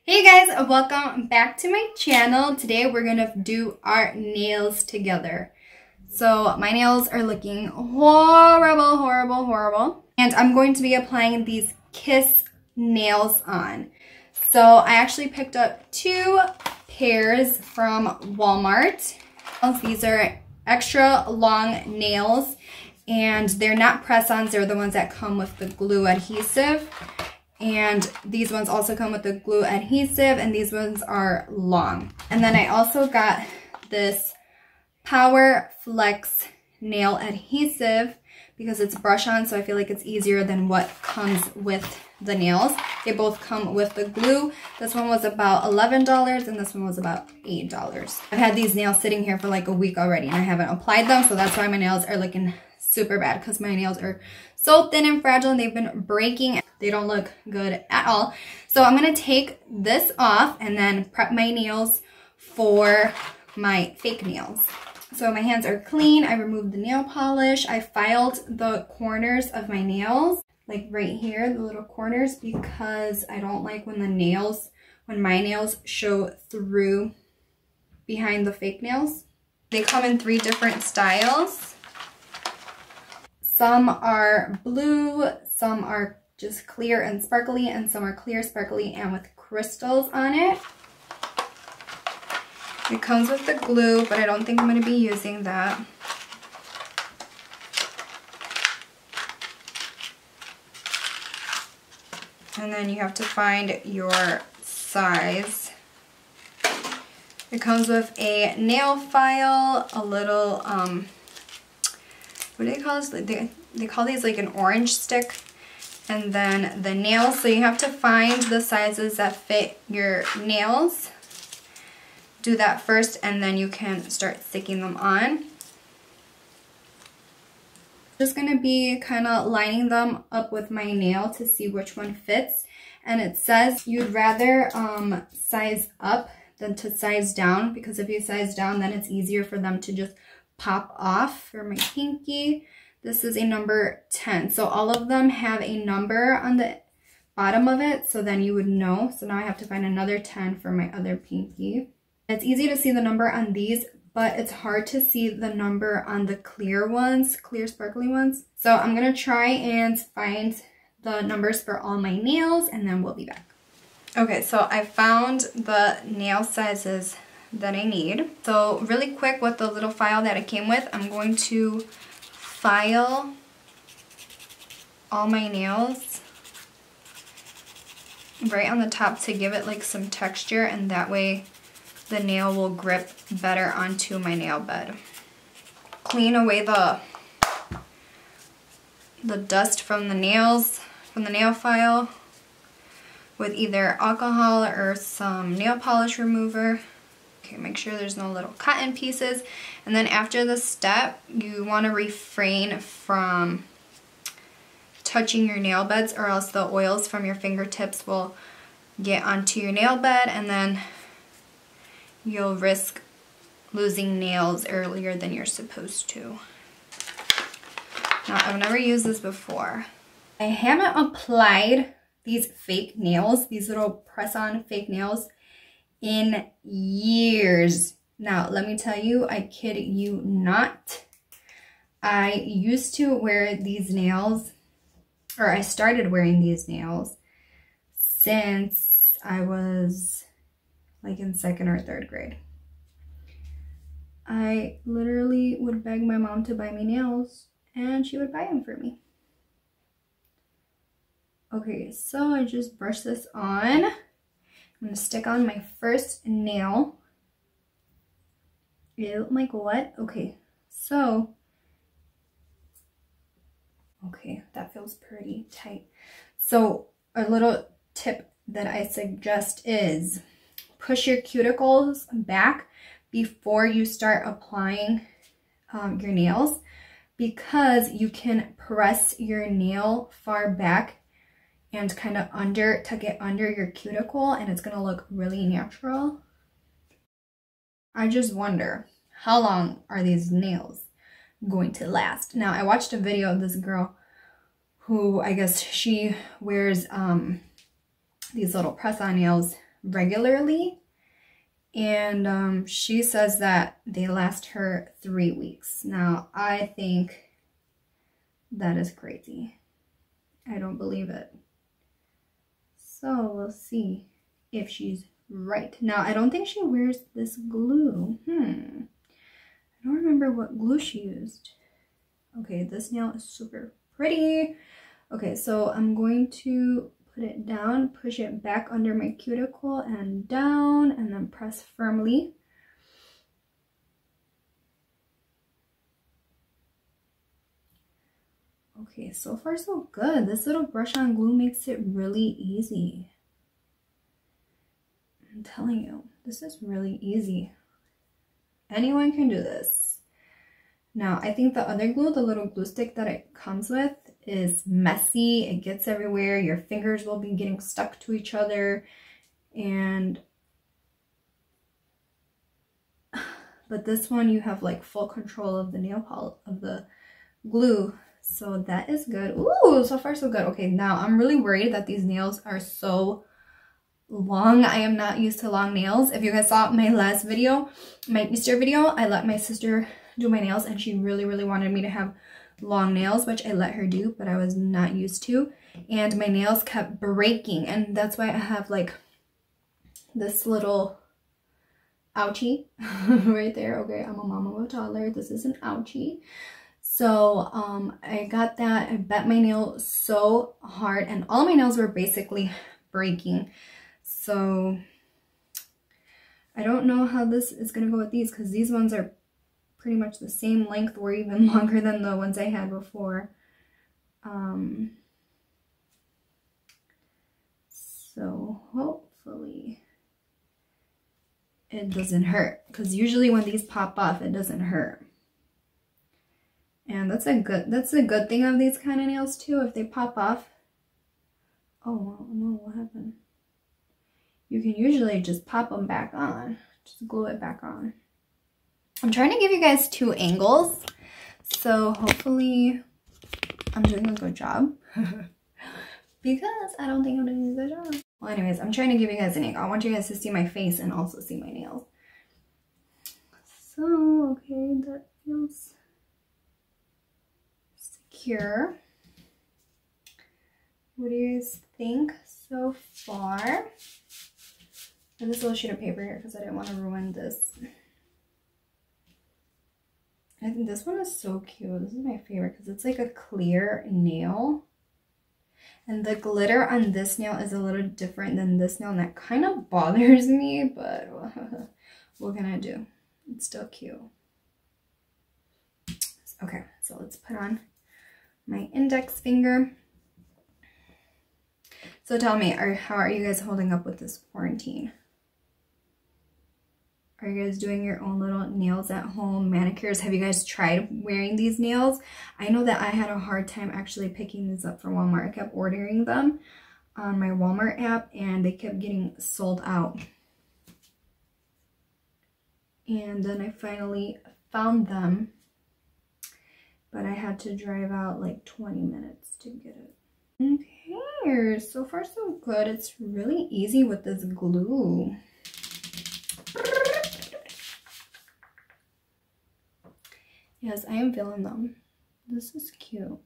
Hey guys, welcome back to my channel. Today we're gonna do our nails together. So my nails are looking horrible. And I'm going to be applying these Kiss nails on. So I actually picked up 2 pairs from Walmart. These are extra long nails and they're not press-ons, they're the ones that come with the glue adhesive. And these ones also come with the glue adhesive, and these ones are long. And then I also got this Power Flex nail adhesive because it's brush on, so I feel like it's easier than what comes with the nails. They both come with the glue. This one was about $11 and this one was about $8. I've had these nails sitting here for like a week already and I haven't applied them, so that's why my nails are looking super bad, because my nails are so thin and fragile and they've been breaking. They don't look good at all. So I'm going to take this off and then prep my nails for my fake nails. So my hands are clean. I removed the nail polish. I filed the corners of my nails, like right here, the little corners, because I don't like when my nails show through behind the fake nails. They come in 3 different styles. Some are blue, some are just clear and sparkly, and some are clear, sparkly, and with crystals on it. It comes with the glue, but I don't think I'm going to be using that. And then you have to find your size. It comes with a nail file, a little, what do they call this? They call these like an orange stick. And then the nails, so you have to find the sizes that fit your nails. Do that first and then you can start sticking them on. Just gonna be kind of lining them up with my nail to see which one fits. And it says you'd rather size up than to size down, because if you size down then it's easier for them to just pop off. For my pinky, this is a number 10. So all of them have a number on the bottom of it, so then you would know. So now I have to find another 10 for my other pinky. It's easy to see the number on these, but it's hard to see the number on the clear ones, clear sparkly ones. So I'm gonna try and find the numbers for all my nails and then we'll be back. Okay, so I found the nail sizes that I need. So really quick, with the little file that it came with, I'm going to file all my nails right on the top to give it like some texture, and that way the nail will grip better onto my nail bed. Clean away the dust from the nails, from the nail file, with either alcohol or some nail polish remover. Okay, make sure there's no little cotton pieces. And then after this step, you want to refrain from touching your nail beds, or else the oils from your fingertips will get onto your nail bed and then you'll risk losing nails earlier than you're supposed to. Now, I've never used this before. I haven't applied these fake nails, these little press-on fake nails, in years. Now, let me tell you, I kid you not. I used to wear these nails, or I started wearing these nails since I was like in 2nd or 3rd grade. I literally would beg my mom to buy me nails and she would buy them for me. Okay, so I just brushed this on. I'm gonna stick on my first nail. Ew, like what? Okay, so, okay, that feels pretty tight. So a little tip that I suggest is push your cuticles back before you start applying your nails, because you can press your nail far back and kind of tuck it under your cuticle, and it's gonna look really natural. I just wonder, how long are these nails going to last? Now, I watched a video of this girl who, I guess she wears these little press-on nails regularly. And she says that they last her 3 weeks. Now, I think that is crazy. I don't believe it. So we'll see if she's right. Now, I don't think she wears this glue. I don't remember what glue she used. Okay, this nail is super pretty. Okay, so I'm going to put it down, push it back under my cuticle and down, and then press firmly. Okay, so far so good. This little brush on glue makes it really easy. I'm telling you, this is really easy. Anyone can do this. Now, I think the other glue, the little glue stick that it comes with, is messy. It gets everywhere. Your fingers will be getting stuck to each other. But this one, you have like full control of the nail polish, of the glue. So that is good. Ooh, so far so good. Okay, now I'm really worried that these nails are so long. I am not used to long nails. If you guys saw my last video, my Easter video, I let my sister do my nails and she really wanted me to have long nails, which I let her do, but I was not used to, and my nails kept breaking, and that's why I have like this little ouchie right there. Okay, I'm a mom of a toddler. This is an ouchie. So I got that. I bent my nail so hard and all my nails were basically breaking. So I don't know how this is gonna go with these, because these ones are pretty much the same length or even longer than the ones I had before. So hopefully it doesn't hurt, because usually when these pop off, it doesn't hurt. And that's a good thing of these kind of nails too. If they pop off, oh no, what happened? You can usually just pop them back on, just glue it back on. I'm trying to give you guys 2 angles, so hopefully I'm doing a good job. Because I don't think I'm doing a good job. Well, anyways, I'm trying to give you guys an angle. I want you guys to see my face and also see my nails. So, okay, that feels secure. What do you guys think so far? I have this little sheet of paper here because I didn't want to ruin this. I think this one is so cute. This is my favorite because it's like a clear nail. And the glitter on this nail is a little different than this nail, and that kind of bothers me, but what can I do? It's still cute. Okay, so let's put on my index finger. So tell me, how are you guys holding up with this quarantine? Are you guys doing your own little nails at home, manicures? Have you guys tried wearing these nails? I know that I had a hard time actually picking these up from Walmart. I kept ordering them on my Walmart app and they kept getting sold out. And then I finally found them, but I had to drive out like 20 minutes to get it. Okay, so far so good. It's really easy with this glue. Yes, I am feeling them. This is cute.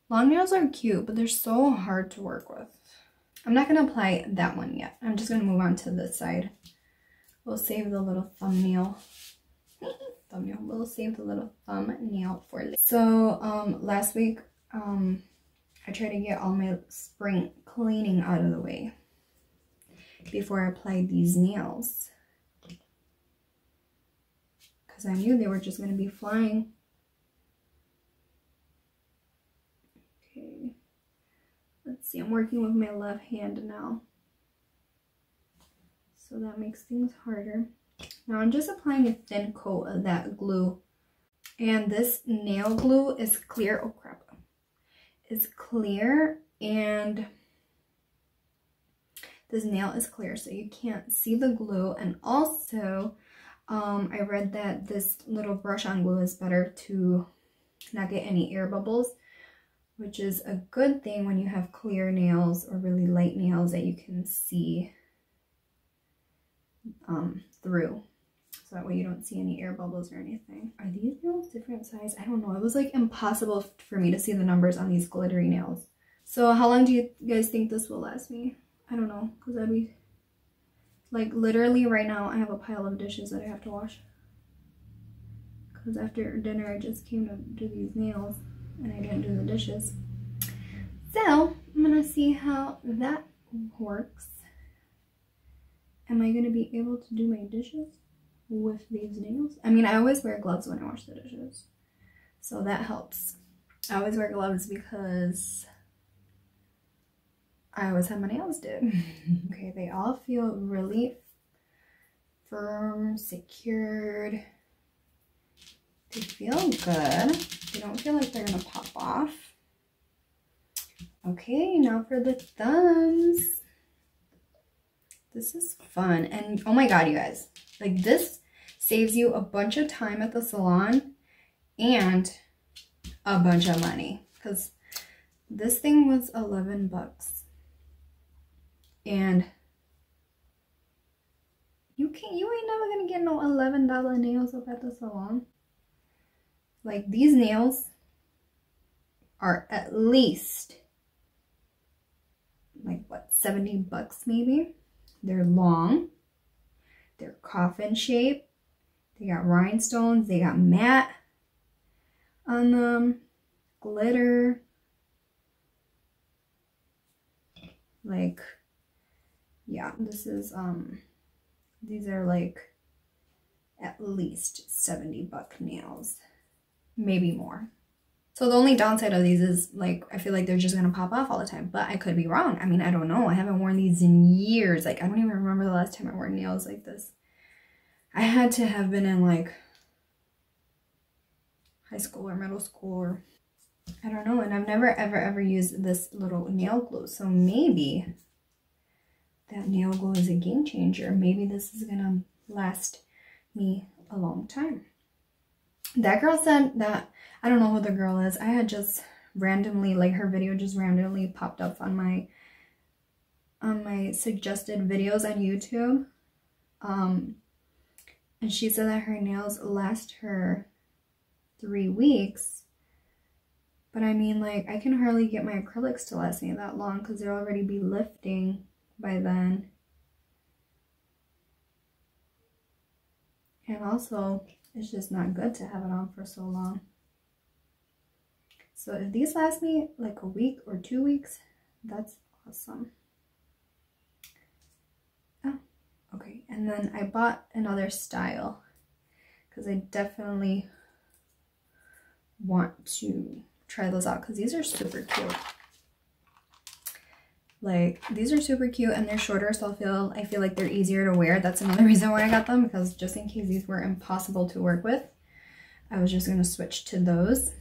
Long nails are cute, but they're so hard to work with. I'm not going to apply that one yet. I'm just going to move on to this side. We'll save the little thumbnail. We'll save the little thumbnail for later. So, last week, I tried to get all my spring cleaning out of the way before I applied these nails. Because I knew they were just going to be flying. Okay. Let's see, I'm working with my left hand now. So that makes things harder. Now I'm just applying a thin coat of that glue. And this nail glue is clear. Oh crap. It's clear, and this nail is clear, so you can't see the glue. And also, I read that this little brush on glue is better to not get any air bubbles which is a good thing when you have clear nails or really light nails that you can see through. So that way you don't see any air bubbles or anything. Are these nails different size? I don't know. It was like impossible for me to see the numbers on these glittery nails. So how long do you guys think this will last me? I don't know, because I'd be like literally right now I have a pile of dishes that I have to wash. Because after dinner I just came to do these nails and I didn't do the dishes. So I'm gonna see how that works. Am I gonna be able to do my dishes with these nails? I mean, I always wear gloves when I wash the dishes, so that helps. I always wear gloves because I always have my nails did. Okay, they all feel really firm, secured. They feel good. They don't feel like they're gonna pop off. Okay, now for the thumbs. This is fun. And oh my god, you guys, like this saves you a bunch of time at the salon and a bunch of money, because this thing was 11 bucks. And you ain't never gonna get no $11 nails up at the salon. Like, these nails are at least like what, 70 bucks maybe. They're long, they're coffin shaped, they got rhinestones, they got matte on them, glitter. Like, yeah, this is these are like at least 70 buck nails, maybe more. So the only downside of these is, like, I feel like they're just gonna pop off all the time, but I could be wrong. I mean, I don't know. I haven't worn these in years. Like, I don't even remember the last time I wore nails like this. I had to have been in like high school or middle school, or I don't know. And I've never ever used this little nail glue. So maybe that nail glue is a game changer. Maybe this is gonna last me a long time. That girl said that, I don't know who the girl is. I had just randomly, like, her video just randomly popped up on my suggested videos on YouTube. And she said that her nails last her 3 weeks. But I mean, like, I can hardly get my acrylics to last me that long because they'll already be lifting by then. And also, it's just not good to have it on for so long. So if these last me like a week or 2 weeks, that's awesome. Oh, okay. And then I bought another style because I definitely want to try those out because these are super cute. Like, these are super cute and they're shorter, so I feel like they're easier to wear. That's another reason why I got them, because just in case these were impossible to work with, I was just going to switch to those.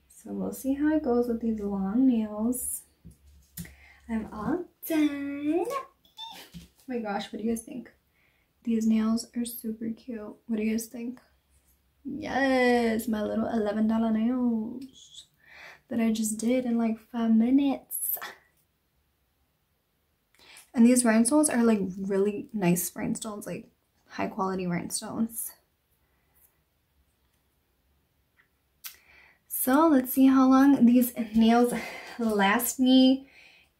So we'll see how it goes with these long nails. I'm all done. Oh my gosh, what do you guys think? These nails are super cute. What do you guys think? Yes, my little $11 nails that I just did in like 5 minutes. And these rhinestones are like really nice rhinestones, like high quality rhinestones. So let's see how long these nails last me,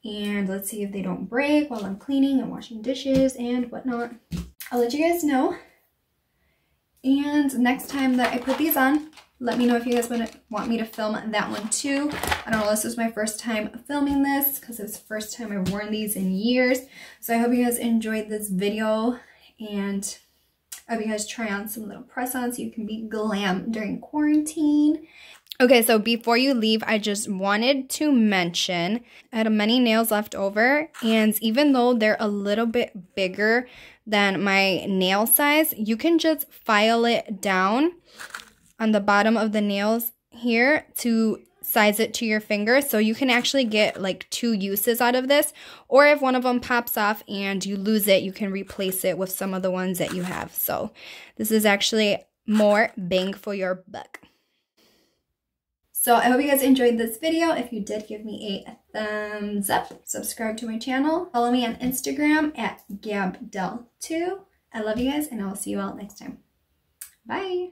and let's see if they don't break while I'm cleaning and washing dishes and whatnot. I'll let you guys know. And next time that I put these on, let me know if you guys want me to film that one too. I don't know, this is my first time filming this because it's the first time I've worn these in years. So I hope you guys enjoyed this video, and I hope you guys try on some little press-ons so you can be glam during quarantine. Okay, so before you leave, I just wanted to mention I had many nails left over, and even though they're a little bit bigger than my nail size, you can just file it down on the bottom of the nails here to size it to your finger, so you can actually get like 2 uses out of this. Or if one of them pops off and you lose it, you can replace it with some of the ones that you have. So this is actually more bang for your buck. So I hope you guys enjoyed this video. If you did, give me a thumbs up. Subscribe to my channel. Follow me on Instagram at gabdel2. I love you guys, and I will see you all next time. Bye.